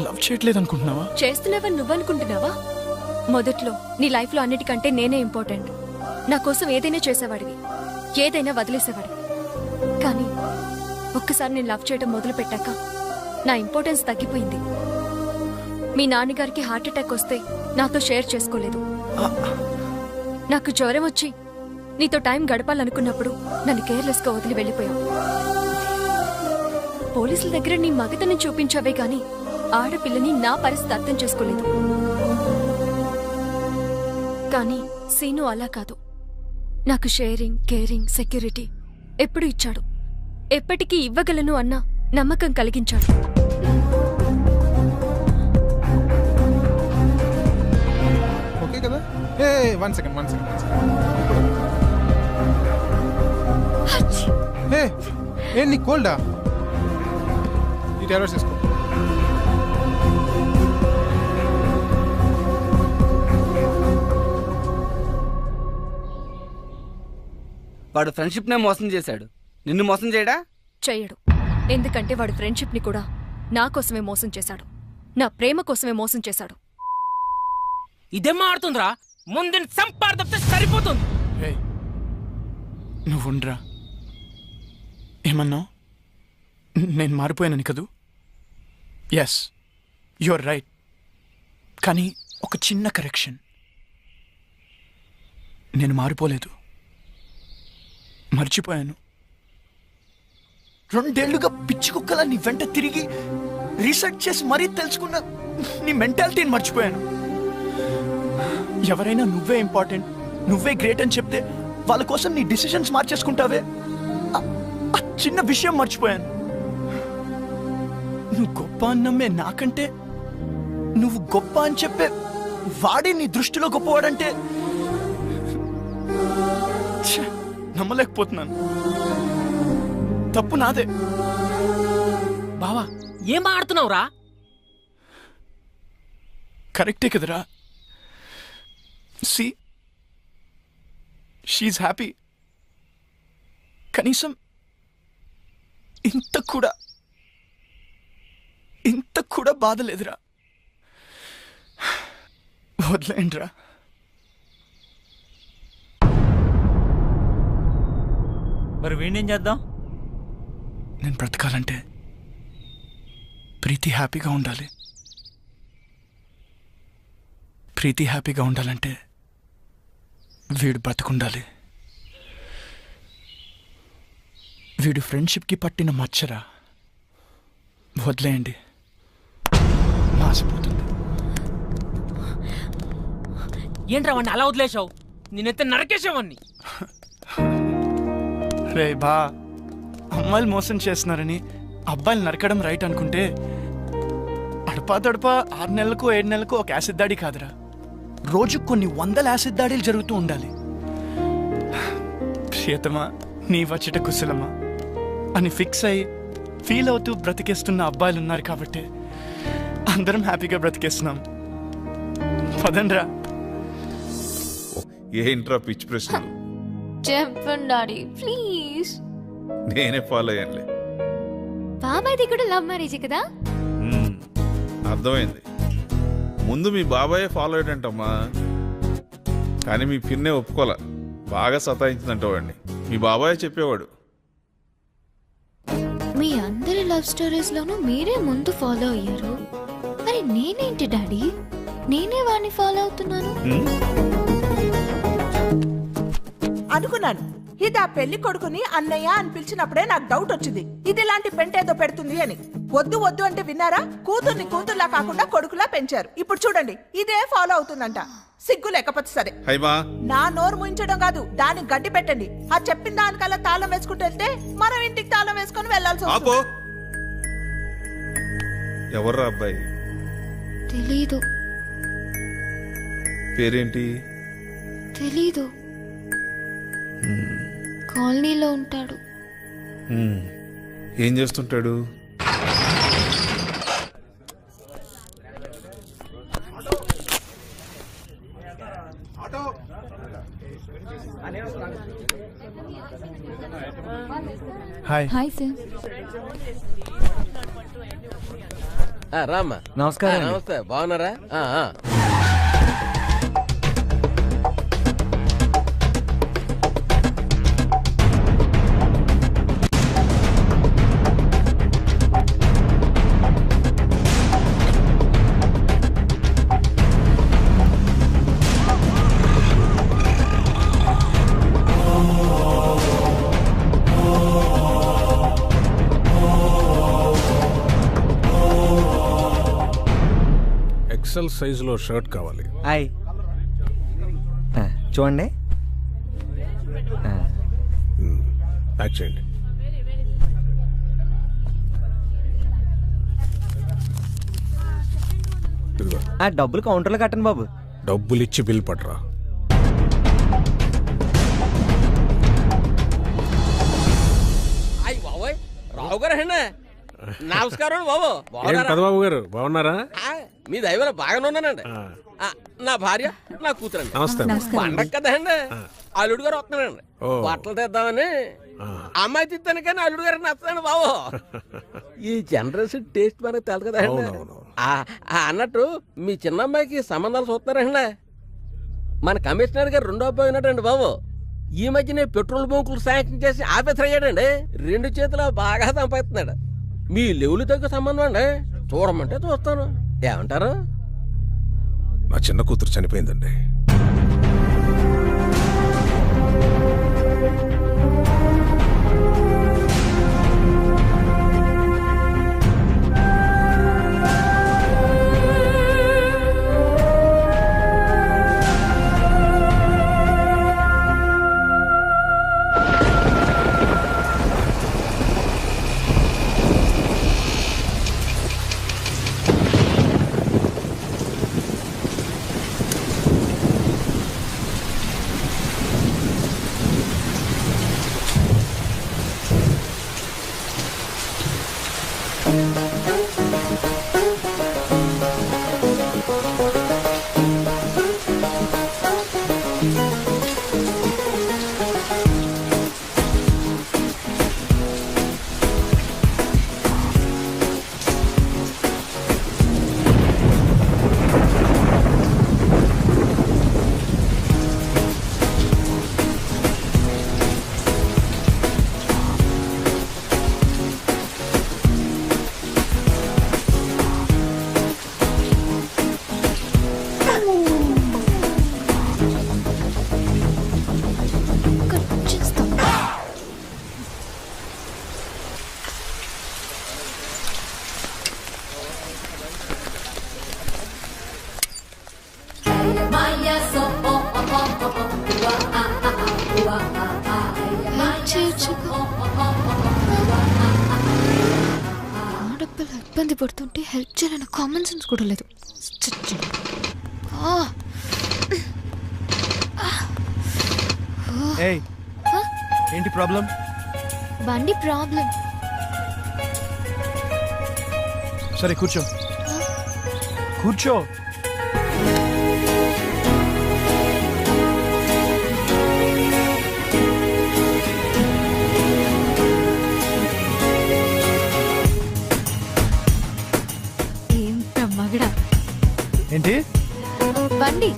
లవ్ చేయట్లేదు అనుకుంటున్నావా? చేస్తున్నావని నువ్వనుకుంటున్నావా? మొదట్లో నీ లైఫ్లో అన్నిటికంటే నేనే ఇంపార్టెంట్. నా కోసం ఏదైనా చేసేవాడివి. ఏదైనా వదిలేసేవాడు. కానీ ఒక్కసారి నేను లవ్ చేయడం మొదలు పెట్టాక నా ఇంపార్టెన్స్ తగ్గిపోయింది. మీ నాన్నగారికి హార్ట్ అటాక్ వస్తే నాతో షేర్ చేసుకోలేదు. నాకు జ్వరం వచ్చి నీతో టైం గడపాలనుకున్నప్పుడు నన్ను కేర్లెస్గా వదిలి వెళ్ళిపోయావు. పోలీసుల దగ్గర నీ మగతని చూపించావే గాని ఆడపిల్లని నా పరిస్థితి అర్థం చేసుకోలేదు. కానీ సీను అలా కాదు. నాకు షేరింగ్, కేరింగ్, సెక్యూరిటీ ఎప్పుడు ఇచ్చాడు. ఎప్పటికీ ఇవ్వగలను అన్న నమ్మకం కలిగించాడు. ఓకే కదా? ఏ 1 సెకండ్. ఏ నీ కోల్డా? ఈ టాబ్లెట్స్ వేసుకో. వాడు ఫ్రెండ్షిప్ నే మోసం చేశాడు, నిన్ను మోసం చేయడా? చెయ్యడు. ఎందుకంటే వాడు ఫ్రెండ్షిప్ ని కూడా నా కోసమే మోసం చేశాడు. నా ప్రేమ కోసమే మోసం చేశాడు. ఇదేం మారుతుందిరా? ముందు సంపాదిస్తే సరిపోతుంది. నువ్వు ఉండరా. ఏమన్నావు? నేను మారిపోయానని కదూ? Yes, you're right. కానీ ఒక చిన్న కరెక్షన్. నేను మారిపోలేదు, మర్చిపోయాను. 2 ఏళ్లుగా పిచ్చి కుక్కలా నీ వెంట తిరిగి రీసెర్చ్ చేసి మరీ తెలుసుకున్న నీ మెంటాలిటీని మర్చిపోయాను. ఎవరైనా నువ్వే ఇంపార్టెంట్, నువ్వే గ్రేట్ అని చెప్తే వాళ్ళ కోసం నీ డిసిషన్స్ మార్చేసుకుంటావే, ఆ చిన్న విషయం మర్చిపోయాను. నువ్వు గొప్ప అన్నమ్మే నాకంటే నువ్వు గొప్ప అని చెప్పే వాడే నీ దృష్టిలో గొప్పవాడంటే నమ్మలేకపోతున్నాను. తప్పు నాదే. బావా ఏం ఆడుతున్నావురా? కరెక్టే కదరా. See, she's happy. కనీసం ఇంత కూడా బాధ లేదురా. వదిలేండిరా. మరి వీణేం చేద్దాం? నేను బ్రతకాలంటే ప్రీతి హ్యాపీగా ఉండాలి. ప్రీతి హ్యాపీగా ఉండాలంటే వీడు బ్రతకుండాలి. వీడు ఫ్రెండ్షిప్కి పట్టిన మచ్చరా. వదిలేయండి, మాసిపోతుంది. ఏంట్రా వాడిని అలా వదిలేసావు? నేనైతే నరకేసావని. రే బా, అమ్మాయిలు మోసం చేస్తున్నారని అబ్బాయిలు నరకడం రైట్ అనుకుంటే అడపా 6 నెలలకు 7 నెలలకు ఒక యాసిడ్ దాడి కాదురా, రోజు కొన్ని 100 యాసిడ్ దాడులు జరుగుతూ ఉండాలి. ప్రియతమా నీ వచ్చట కుశలమా అని ఫిక్స్ అయ్యి ఫీల్ అవుతూ బ్రతికేస్తున్న అబ్బాయిలు ఉన్నారు కాబట్టి అందరం హ్యాపీగా బ్రతికేస్తున్నాం. పదండ్రా. ఏంట్రా పిచ్చి ప్రశ్నలు? చెప్పండి డాడీ ప్లీజ్. నేనే ఫాలో అయ్యానులే. బాబాయ్ది కూడా లవ్ మ్యారేజ్ కదా? అర్థమైంది. ముందు మీ బాబాయే ఫాలో అయ్యాడంటమ్మా, కానీ మీ పిన్నే ఒప్పుకోలే. బాగా సతాయించిందంట వాడిని. మీ బాబాయే చెప్పేవాడు. మీ అందరి లవ్ స్టోరీస్ లోనూ మీరే ముందు ఫాలో అయ్యారు. మరి నేనేంటి డాడీ? నేనే వాడిని ఫాలో అవుతున్నాను అనుకున్నాను. ఇది ఆ పెళ్లి కొడుకుని అన్నయ్య అని పిలిచినప్పుడే నాకు డౌట్ వచ్చింది, ఇది ఇలాంటి పెంటేదో పెడుతుంది అని. వద్దు వద్దు అంటే విన్నారా? కూతుర్ని కూతుర్లా కాకుండా కొడుకులా పెంచారు. ఇప్పుడు చూడండి, ఇదే ఫాలో అవుతుందంట. సిగ్గు లేకపోతే సరే. నా నోరు ముయించడం కాదు, దానికి గడ్డి పెట్టండి. ఆ చెప్పిన దానికల్లా తాళం వేసుకుంటూ వెళ్తే మనం ఇంటికి తాళం వేసుకొని వెళ్లాల్సి వస్తుంది. ఎవర్రా అబ్బాయి? తెలీదు. పేరేంటి? తెలీదు. కాలనీలో ఉంటాడు. ఏం చేస్తుంటాడు? హాయ్. Hi sir. రామ్మా. నమస్కారం. నమస్తే, బాగున్నారా? ఎక్సెల్ సైజులో షర్ట్ కావాలి. హాయ్ చూడండి. ప్యాక్ చేయండి. ఇదిగో. డబ్బులు కౌంటర్లో కట్టండి బాబు. డబ్బులు ఇచ్చి బిల్ పట్టరా. అయ్యి బాబోయ్ రావు గారు అండి, నమస్కారం బాబు. పెదబాబు గారు బాగున్నారా? మీ దైవం బాగానే ఉన్నానండి. నా భార్య నా కూతురండి. నమస్తే. పండగ కదండి, అల్లుడు గారు వస్తున్నానండి. బట్టలు తెద్దామని అమ్మాయి తిద్దాను కానీ అల్లుడు గారు నచ్చదండి బాబు. ఈ జనరేషన్ టేస్ట్ మనకు తెలదు కదండి. అన్నట్టు మీ చిన్న అమ్మాయికి సంబంధాలు చూస్తున్నారండి. మన కమిషనర్ గారు రెండో అబ్బాయి ఉన్నాడండి బాబు. ఈ మధ్యనే పెట్రోల్ బంకులు శాంక్షన్ చేసి ఆఫీసర్ అయ్యాడండి. 2 చేతులు బాగా సంపాదిస్తున్నాడు. మీ లెవెల్ తగ్గ సంబంధం అండి, చూడమంటే చూస్తాను. ఏమంటారు? నా చిన్న కూతురు చనిపోయిందండి. ఆడపిల్ల ఇబ్బంది పడుతుంటే హెల్ప్ చేయాలని కామన్ సెన్స్ కూడా లేదు. ఏంటి ప్రాబ్లం? బండి ప్రాబ్లం. సరే కూర్చో కూర్చో. ఏంటి బండి?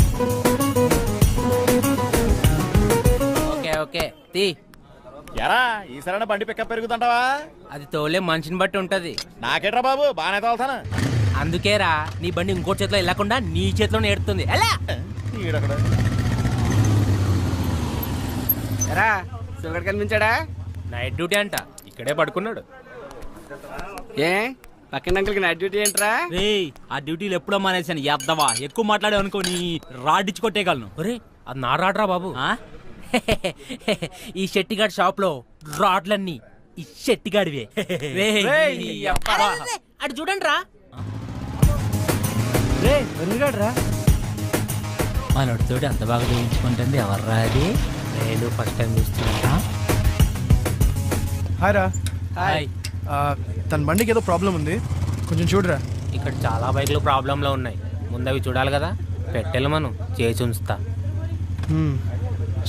ఓకే ఓకే తీ. ఎరా ఈసారైనా బండి పికప్ పెరుగుతుంటావా? అది తోలే మనిషిని బట్టి ఉంటది. నాకేట్రా బాబు, బాగానే తోలుతాను. అందుకేరా నీ బండి ఇంకో చేతిలో వెళ్ళకుండా నీ చేతిలోనే ఎడుతుంది. ఎలా ఎరా సుగర్ కనిపించాడా? నైట్ డ్యూటీ అంట, ఇక్కడే పడుకున్నాడు. ఏ పక్కన అంకుల్కి నైట్ డ్యూటీ ఏంట్రా? రే ఆ డ్యూటీలు ఎప్పుడో మానేసాను. ఎద్దవా ఎక్కువ మాట్లాడే అనుకో నీ రాడ్డిచ్చి కొట్టేయగలను. ఒరే అది నా రాడ్రా బాబు. ఈ షెట్టిగాడి షాప్ లో రాడ్లన్నీ ఈ షెట్టిగాడివే. అటు చూడండి రా, మనోడితోటి అంత బాగా చూపించుకుంటుంది ఎవర్రా అది? నేను ఫస్ట్ టైం చూస్తున్నా. హాయ్ రా. హాయ్. తన బండికి ఏదో ప్రాబ్లం ఉంది, కొంచెం చూడరా. ఇక్కడ చాలా బైక్లు ప్రాబ్లంలో ఉన్నాయి, ముందు అవి చూడాలి కదా. పెట్టెలు మనం చేసి ఉంచుతా.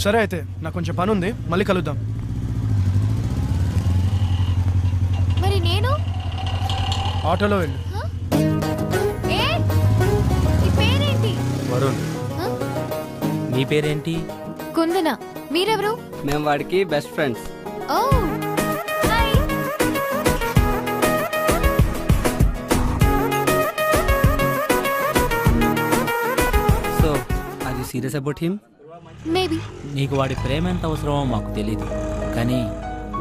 సరే అయితే నాకు కొంచెం పని ఉంది, మళ్ళీ కలుద్దాం. మరి నేను ఆటోలో వెళ్ళు. పేరేంటి? వరుణ్. నీ పేరేంటి? కుందన. మీరెవరు? మేము వాడికి best friends. Oh hi. So are you serious about him? Maybe. నీకు వాడి ప్రేమ ఎంత అవసరమో మాకు తెలీదు, కానీ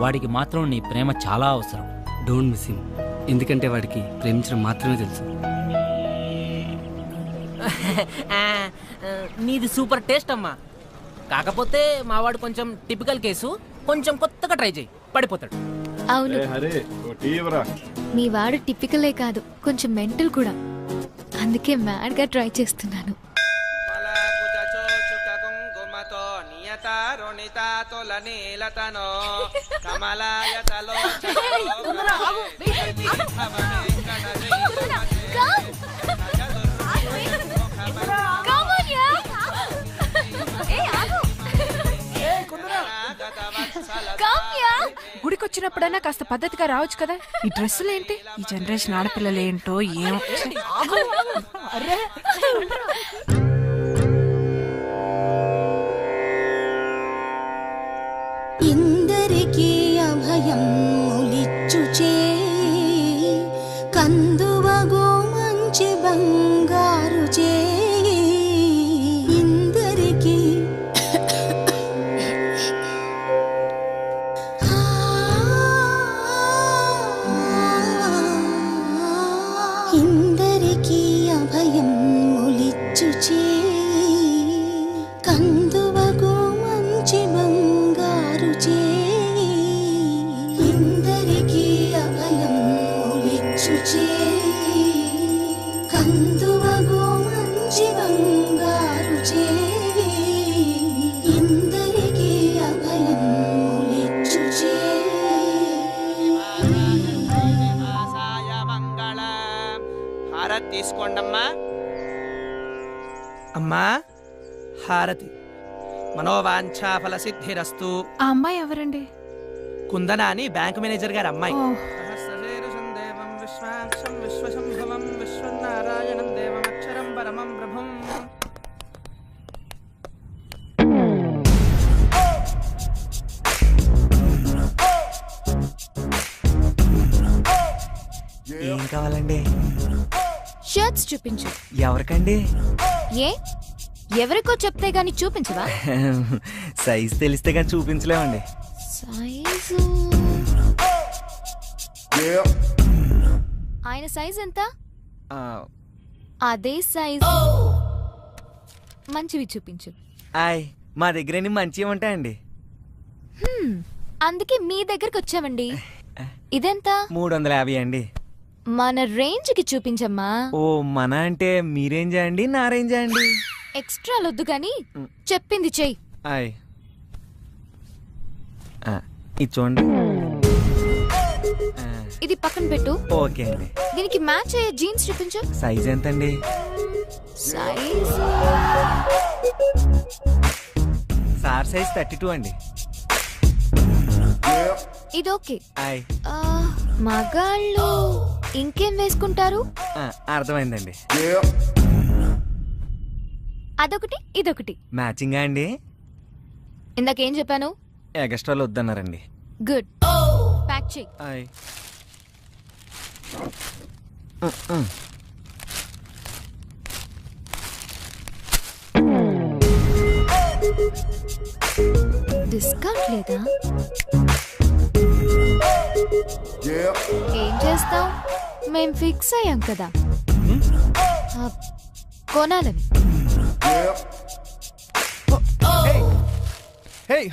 వాడికి మాత్రం నీ ప్రేమ చాలా అవసరం. డోంట్ మిస్ హిమ్, ఎందుకంటే వాడికి ప్రేమించడం మాత్రమే తెలుసు. నీది సూపర్ టేస్ట్ అమ్మా. కాకపోతే మావాడు కొంచెం టిపికల్ కేసు, కొంచెం కొత్తగా ట్రై చేయి, పడిపోతాడు. అవును, మీ వాడు టిపికలే కాదు, కొంచెం మెంటల్ కూడా. అందుకే మ్యాడ్ గా ట్రై చేస్తున్నాను. గుడికొచ్చినప్పుడైనా కాస్త పద్ధతిగా రావచ్చు కదా. ఈ డ్రెస్సులేంటి? ఈ జనరేషన్ ఆడపిల్లలేంటో ఏమో. ఇందరికీ అభయం ములిచ్చుచే కందువగో మంచి బంగారు చే ఇందరికీ ఇందరికీ అభయం ములిచ్చుచే కందువగో మంచి బంగారు చే ఇందరికీ అభయం ములిచ్చుచే కందువగో మంచి బంగారు చే ఇందరికీ అభయం ములిచ్చుచే హారతి తీసుకోండమ్మా. అమ్మా హారతి. మనోవాంఛా ఫల సిద్ధిరస్తు. ఆ అమ్మాయి ఎవరండి? కుందన అని బ్యాంక్ మేనేజర్ గారి అమ్మాయి. విశ్వనారాయణం దేవమక్షరం పరమం ప్రభుం. ఏం కావాలండి? షర్ట్స్ చూపించు. ఎవరికండి? ఏ ఎవరికో చెప్తే గాని చూపించవా? సైజ్ తెలిస్తే కానీ చూపించలేమండి. సైజు ఆయన సైజ్ ఎంత? అదే సైజ్ మంచివి చూపించు. మా దగ్గర మంచివి ఉంటాయండి. అందుకే మీ దగ్గరకు వచ్చామండి. ఇదెంత? 350 అండి. మన రేంజ్ కి చూపించమ్మా. ఓ మన అంటే మీ రేంజా అండి, నా రేంజా అండి? ఎక్స్ట్రా లొద్దు గాని చెప్పింది చెయ్యి. ఇది చూడండి. ఇది పక్కన పెట్టు. ఓకే అండి. దీనికి మ్యాచ్ అయ్యే జీన్స్ చూపించు. సైజ్ ఎంతండి? సైజ్ సార్ సైజ్ 32 అండి. ఇది ఓకే. మగాళ్ళు ఇంకేం వేసుకుంటారు? అర్థమైందండి. అదొకటి ఇదొకటి మ్యాచింగా అండి? ఇందాకేం చెప్పాను? ఎగస్ట్రాలు వద్దన్నారండి. గుడ్, ప్యాక్ చెయ్యి. డిస్కౌంట్ లేదా? ఏం చేస్తాం, మేం ఫిక్స్ అయ్యాం కదా కొనాలని.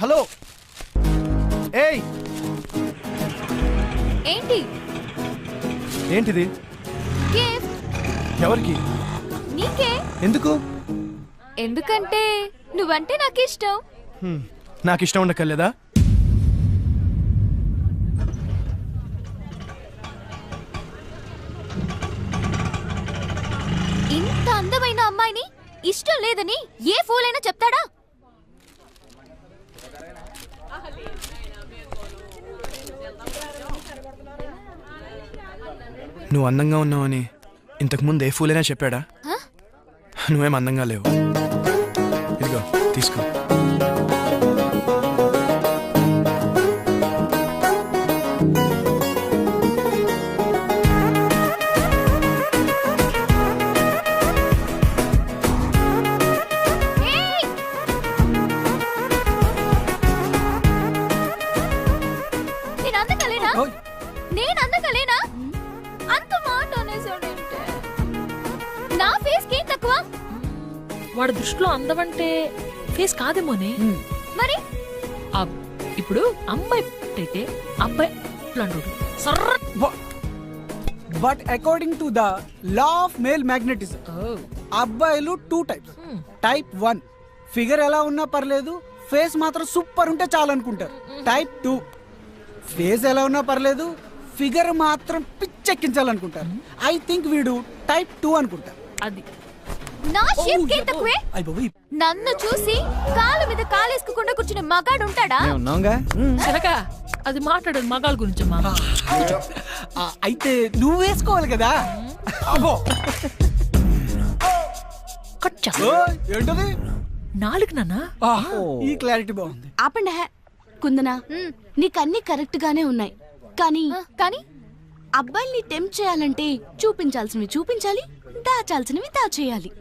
హలో. ఏంటి? ఏంటిది? గిఫ్ట్. ఎవరికి? నీకే. ఎందుకు? ఎందుకంటే నువ్వంటే నాకు ఇష్టం. నాకు ఇష్టం ఉండకలేదా? ఇంత అందమైన అమ్మాయిని ఇష్టం లేదని ఏ ఫూల్ అయినా చెప్తాడా? నువ్వు అందంగా ఉన్నావని ఇంతకుముందు ఏ ఫూలైనా చెప్పాడా? నువ్వేం అందంగా లేవు. ఇదిగో తీసుకో. నేను అందంగా లేనా? అంత మాట అనేసాడంటే నా ఫేస్ కి తక్కువ. వాడి దృష్టిలో అందమంటే ఫేస్ కాదేమోనే. మరి ఇప్పుడు అమ్మాయి అయితే అబ్బాయి సర్ర but according to the law of male magnetism అబ్బాయిలు 2 టైప్స్. టైప్ 1 ఫిగర్ ఎలా ఉన్నా పర్లేదు, ఫేస్ మాత్రం సూపర్ ఉంటే చాలు అనుకుంటారు. టైప్ 2 ఫేస్ ఎలా ఉన్నా పర్లేదు, ఫిగర్ మాత్రం పిచ్చెక్కించాలనుకుంటారు. ఐ థింక్ వీడు టైప్ 2 అనుకుంటారు. అది నా షేప్ కే తక్కువే. నన్ను చూసి కాలు మీద కాలేసుకోకుండా కూర్చునే మగాడు ఉంటాడా? చిలక అది మాట్లాడదు మగాళ్ళ గురించమ్మా. అయితే నువ్వు వేసుకోవాలి కదా. ఏంటది? నాలుగు నాన్న. ఈ క్లారిటీ బాగుంది. ఆపండి కుందనా, నీకన్నీ కరెక్ట్ గానే ఉన్నాయి. కానీ అబ్బాయిల్ని టెంప్ట్ చేయాలంటే చూపించాల్సినవి చూపించాలి, దాచాల్సినవి దాచేయాలి.